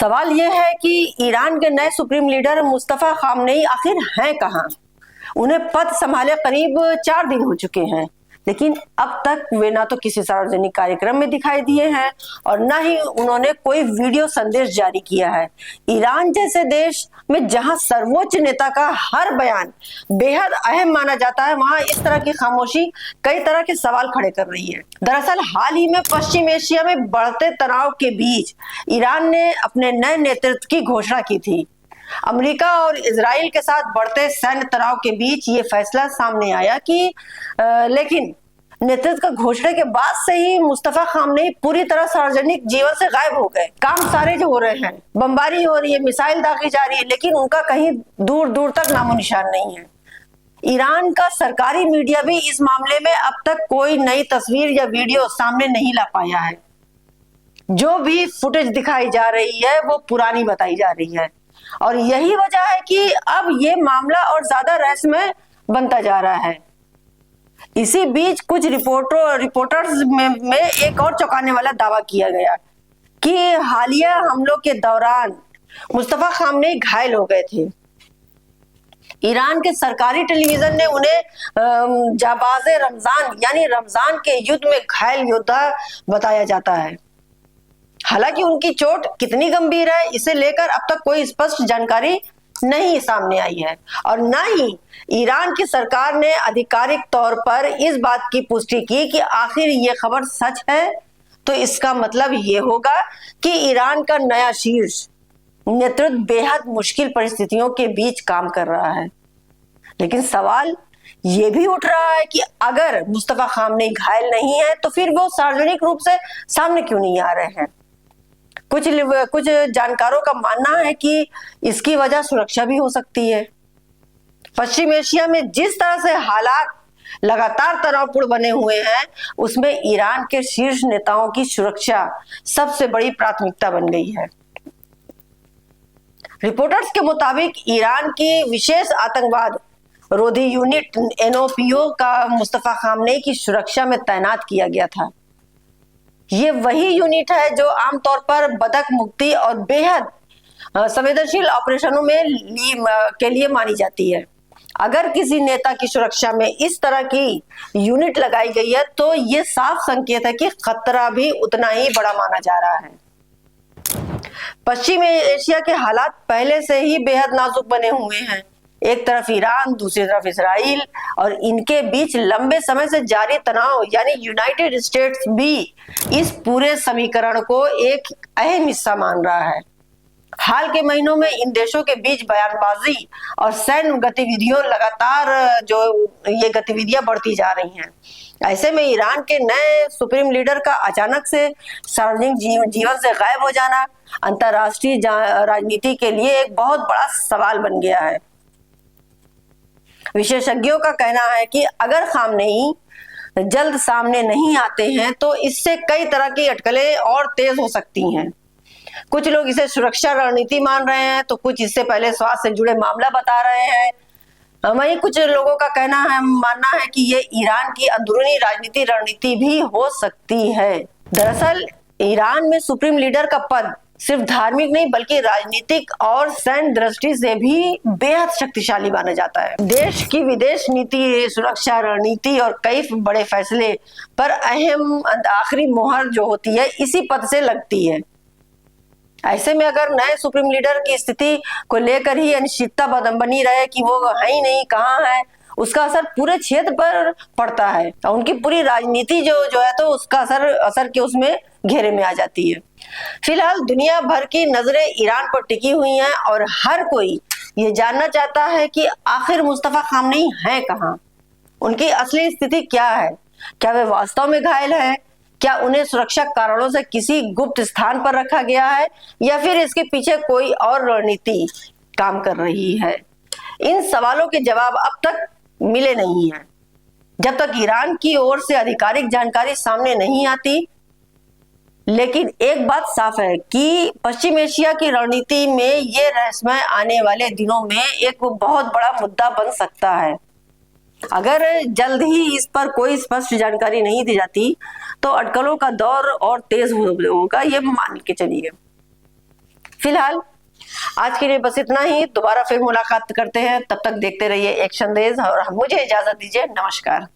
सवाल यह है कि ईरान के नए सुप्रीम लीडर मुस्तफा खामनेई आखिर हैं कहाँ। उन्हें पद संभाले करीब 4 दिन हो चुके हैं, लेकिन अब तक वे ना तो किसी सार्वजनिक कार्यक्रम में दिखाई दिए हैं और न ही उन्होंने कोई वीडियो संदेश जारी किया है। ईरान जैसे देश में जहां सर्वोच्च नेता का हर बयान बेहद अहम माना जाता है, वहां इस तरह की खामोशी कई तरह के सवाल खड़े कर रही है। दरअसल हाल ही में पश्चिम एशिया में बढ़ते तनाव के बीच ईरान ने अपने नए नेतृत्व की घोषणा की थी। अमेरिका और इजराइल के साथ बढ़ते सैन्य तनाव के बीच ये फैसला सामने आया कि लेकिन नेतृत्व का घोषणा के बाद से ही मुस्तफा खामनेई पूरी तरह सार्वजनिक जीवन से गायब हो गए। काम सारे जो हो रहे हैं, बमबारी हो रही है, मिसाइल दागी जा रही है, लेकिन उनका कहीं दूर दूर तक नामो निशान नहीं है। ईरान का सरकारी मीडिया भी इस मामले में अब तक कोई नई तस्वीर या वीडियो सामने नहीं ला पाया है। जो भी फुटेज दिखाई जा रही है वो पुरानी बताई जा रही है और यही वजह है कि अब ये मामला और ज्यादा रहस्यमय बनता जा रहा है। इसी बीच कुछ रिपोर्टर्स में एक और चौंकाने वाला दावा किया गया कि हालिया हमलों के दौरान मुस्तफा खामनेई घायल हो गए थे। ईरान के सरकारी टेलीविजन ने उन्हें जाबाज़े रमजान यानी रमजान के युद्ध में घायल योद्धा बताया जाता है। हालांकि उनकी चोट कितनी गंभीर है, इसे लेकर अब तक कोई स्पष्ट जानकारी नहीं सामने आई है और न ही ईरान की सरकार ने आधिकारिक तौर पर इस बात की पुष्टि की कि आखिर ये खबर सच है। तो इसका मतलब ये होगा कि ईरान का नया शीर्ष नेतृत्व बेहद मुश्किल परिस्थितियों के बीच काम कर रहा है। लेकिन सवाल ये भी उठ रहा है कि अगर मुस्तफा खामनेई घायल नहीं है तो फिर वो सार्वजनिक रूप से सामने क्यों नहीं आ रहे हैं। कुछ जानकारों का मानना है कि इसकी वजह सुरक्षा भी हो सकती है। पश्चिम एशिया में जिस तरह से हालात लगातार तनावपूर्ण बने हुए हैं, उसमें ईरान के शीर्ष नेताओं की सुरक्षा सबसे बड़ी प्राथमिकता बन गई है। रिपोर्टर्स के मुताबिक ईरान की विशेष आतंकवाद रोधी यूनिट NOPO का मुस्तफा खामनेई की सुरक्षा में तैनात किया गया था। ये वही यूनिट है जो आमतौर पर बदक मुक्ति और बेहद संवेदनशील ऑपरेशनों के लिए मानी जाती है। अगर किसी नेता की सुरक्षा में इस तरह की यूनिट लगाई गई है तो ये साफ संकेत है कि खतरा भी उतना ही बड़ा माना जा रहा है। पश्चिम एशिया के हालात पहले से ही बेहद नाजुक बने हुए हैं। एक तरफ ईरान, दूसरी तरफ इजराइल और इनके बीच लंबे समय से जारी तनाव यानी यूनाइटेड स्टेट्स भी इस पूरे समीकरण को एक अहम हिस्सा मान रहा है। हाल के महीनों में इन देशों के बीच बयानबाजी और सैन्य गतिविधियों लगातार ये गतिविधियां बढ़ती जा रही हैं। ऐसे में ईरान के नए सुप्रीम लीडर का अचानक से सार्वजनिक जीवन से गायब हो जाना अंतरराष्ट्रीय राजनीति के लिए एक बहुत बड़ा सवाल बन गया है। विशेषज्ञों का कहना है कि अगर खामनेई जल्द सामने नहीं आते हैं तो इससे कई तरह की अटकलें और तेज हो सकती हैं। कुछ लोग इसे सुरक्षा रणनीति मान रहे हैं तो कुछ इससे पहले स्वास्थ्य से जुड़े मामला बता रहे हैं। वहीं कुछ लोगों का मानना है कि ये ईरान की अंदरूनी राजनीति रणनीति भी हो सकती है। दरअसल ईरान में सुप्रीम लीडर का पद सिर्फ धार्मिक नहीं बल्कि राजनीतिक और सैन्य दृष्टि से भी बेहद शक्तिशाली माना जाता है। देश की विदेश नीति, सुरक्षा रणनीति और कई बड़े फैसले पर अहम आखिरी मोहर जो होती है इसी पद से लगती है। ऐसे में अगर नए सुप्रीम लीडर की स्थिति को लेकर ही अनिश्चितता बनी रहे कि वो है ही नहीं, कहाँ है, उसका असर पूरे क्षेत्र पर पड़ता है और उनकी पूरी राजनीति जो है तो उसका असर के उसमें घेरे में आ जाती है। फिलहाल दुनिया भर की नजरें ईरान पर टिकी हुई हैं और हर कोई ये जानना चाहता है कि आखिर मुस्तफा खामनेई हैं कहाँ, उनकी असली स्थिति क्या है, क्या वे वास्तव में घायल हैं, क्या उन्हें सुरक्षा कारणों से किसी गुप्त स्थान पर रखा गया है या फिर इसके पीछे कोई और रणनीति काम कर रही है। इन सवालों के जवाब अब तक मिले नहीं हैं। जब तक ईरान की ओर से आधिकारिक जानकारी सामने नहीं आती, लेकिन एक बात साफ है कि पश्चिम एशिया की रणनीति में ये रहस्यमय आने वाले दिनों में एक बहुत बड़ा मुद्दा बन सकता है। अगर जल्द ही इस पर कोई स्पष्ट जानकारी नहीं दी जाती तो अटकलों का दौर और तेज होगा, ये मान के चलिए। फिलहाल आज के लिए बस इतना ही। दोबारा फिर मुलाकात करते हैं, तब तक देखते रहिए एक्शन डेज और मुझे इजाजत दीजिए। नमस्कार।